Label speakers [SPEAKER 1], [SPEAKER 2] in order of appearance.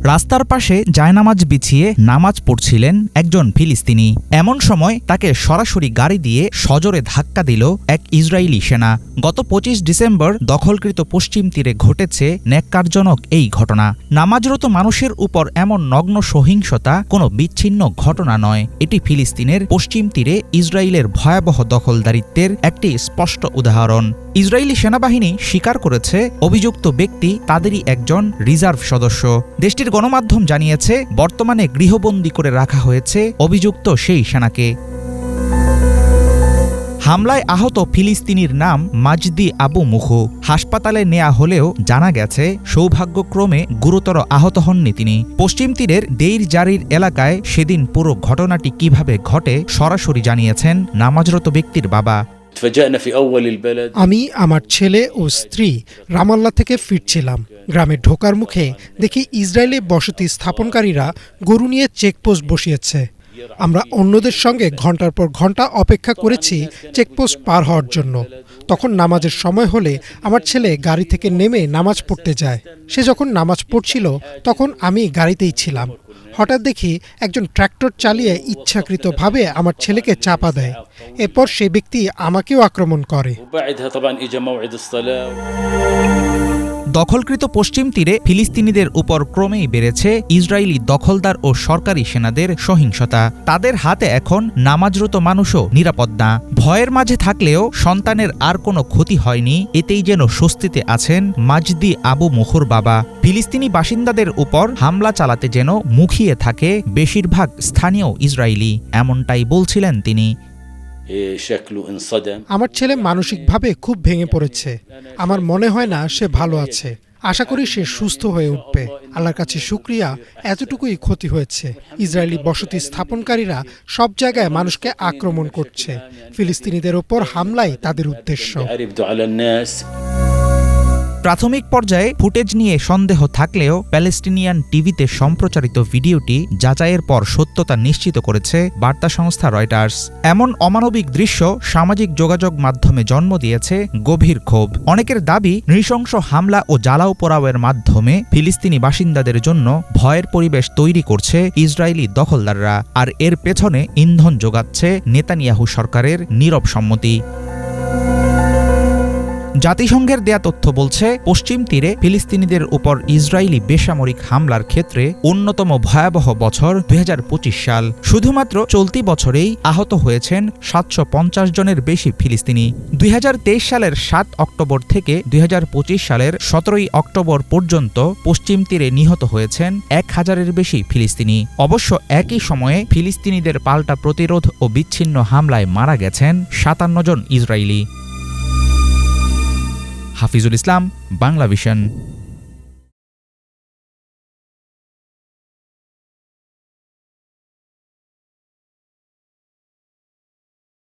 [SPEAKER 1] রাস্তার পাশে জায়নামাজ বিছিয়ে নামাজ পড়ছিলেন একজন ফিলিস্তিনি। এমন সময় তাকে সরাসরি গাড়ি দিয়ে সজোরে ধাক্কা দিল এক ইসরায়েলি সেনা। গত ২৫ ডিসেম্বর দখলকৃত পশ্চিম তীরে ঘটেছে ন্যাক্কারজনক এই ঘটনা। নামাজরত মানুষের উপর এমন নগ্ন সহিংসতা কোনো বিচ্ছিন্ন ঘটনা নয়, এটি ফিলিস্তিনের পশ্চিম তীরে ইসরায়েলের ভয়াবহ দখলদারিত্বের একটি স্পষ্ট উদাহরণ। ইসরায়েলি সেনাবাহিনী স্বীকার করেছে অভিযুক্ত ব্যক্তি তাদেরই একজন রিজার্ভ সদস্য। দেশটির গণমাধ্যম জানিয়েছে বর্তমানে গৃহবন্দী করে রাখা হয়েছে অভিযুক্ত সেই সেনাকে। হামলায় আহত ফিলিস্তিনির নাম মাজদি আবু মুখু। হাসপাতালে নেওয়া হলেও জানা গেছে সৌভাগ্যক্রমে গুরুতর আহত হননি তিনি। পশ্চিম তীরের দেইর জারির এলাকায় সেদিন পুরো ঘটনাটি কিভাবে ঘটে সরাসরি জানিয়েছেন নামাজরত ব্যক্তির বাবা।
[SPEAKER 2] আমি, আমার ছেলে ও স্ত্রী রামাল্লা থেকে ফিরছিলাম। গ্রামে ঢোকার মুখে দেখি ইসরায়েলি বসতি স্থাপনকারীরা গরু নিয়ে চেকপোস্ট বসিয়েছে। আমরা অন্যদের সঙ্গে ঘন্টার পর ঘন্টা অপেক্ষা করেছি চেকপোস্ট পার হওয়ার জন্য। তখন নামাজের সময় হলে আমার ছেলে গাড়ি থেকে নেমে নামাজ পড়তে যায়। সে যখন নামাজ পড়ছিল তখন আমি গাড়িতেই ছিলাম। হঠাৎ দেখি একজন ট্র্যাক্টর চালিয়ে ইচ্ছাকৃতভাবে আমার ছেলেকে চাপা দেয়। এরপর সে ব্যক্তি আমাকেও আক্রমণ করে।
[SPEAKER 1] দখলকৃত পশ্চিম তীরে ফিলিস্তিনিদের উপর ক্রমেই বেড়েছে ইসরায়েলি দখলদার ও সরকারি সেনাদের সহিংসতা। তাদের হাতে এখন নামাজরত মানুষও নিরাপদ না। ভয়ের মাঝে থাকলেও সন্তানের আর কোনো ক্ষতি হয়নি, এতেই যেন স্বস্তিতে আছেন মাজদি আবু মুখুর বাবা। ফিলিস্তিনি বাসিন্দাদের উপর হামলা চালাতে যেন মুখিয়ে থাকে বেশিরভাগ স্থানীয় ইসরায়েলি, এমনটাই বলছিলেন তিনি।
[SPEAKER 2] আমার ছেলে মানসিকভাবে খুব ভেঙে পড়েছে। আমার মনে হয় না সে ভালো আছে। আশা করি সে সুস্থ হয়ে উঠবে। আল্লাহর কাছে শুকরিয়া, এতটুকুই ক্ষতি হয়েছে। ইসরায়েলি বসতি স্থাপনকারীরা সব জায়গায় মানুষকে আক্রমণ করছে। ফিলিস্তিনিদের ওপর হামলাই তাদের উদ্দেশ্য।
[SPEAKER 1] প্রাথমিক পর্যায়ে ফুটেজ নিয়ে সন্দেহ থাকলেও প্যালেস্টিনিয়ান টিভিতে সম্প্রচারিত ভিডিওটি যাচাইয়ের পর সত্যতা নিশ্চিত করেছে বার্তা সংস্থা রয়টার্স। এমন অমানবিক দৃশ্য সামাজিক যোগাযোগ মাধ্যমে জন্ম দিয়েছে গভীর ক্ষোভ। অনেকের দাবি, নৃশংস হামলা ও জ্বালাও পোড়াওয়ের মাধ্যমে ফিলিস্তিনি বাসিন্দাদের জন্য ভয়ের পরিবেশ তৈরি করছে ইসরায়েলি দখলদাররা, আর এর পেছনে ইন্ধন যোগাচ্ছে নেতানিয়াহু সরকারের নীরব সম্মতি। জাতিসংঘের দেয়া তথ্য বলছে, পশ্চিম তীরে ফিলিস্তিনিদের উপর ইসরায়েলি বেসামরিক হামলার ক্ষেত্রে অন্যতম ভয়াবহ বছর ২০২৫ সাল। শুধুমাত্র চলতি বছরেই আহত হয়েছেন ৭৫০ জনের বেশি ফিলিস্তিনি। ২০২৩ সালের ৭ অক্টোবর থেকে ২০২৫ সালের ১৭ অক্টোবর পর্যন্ত পশ্চিম তীরে নিহত হয়েছেন ১,০০০-এর বেশি ফিলিস্তিনি। অবশ্য একই সময়ে ফিলিস্তিনিদের পাল্টা প্রতিরোধ ও বিচ্ছিন্ন হামলায় মারা গেছেন ৫৭ জন ইসরায়েলি। হাফিজুল ইসলাম, বাংলা ভিশন।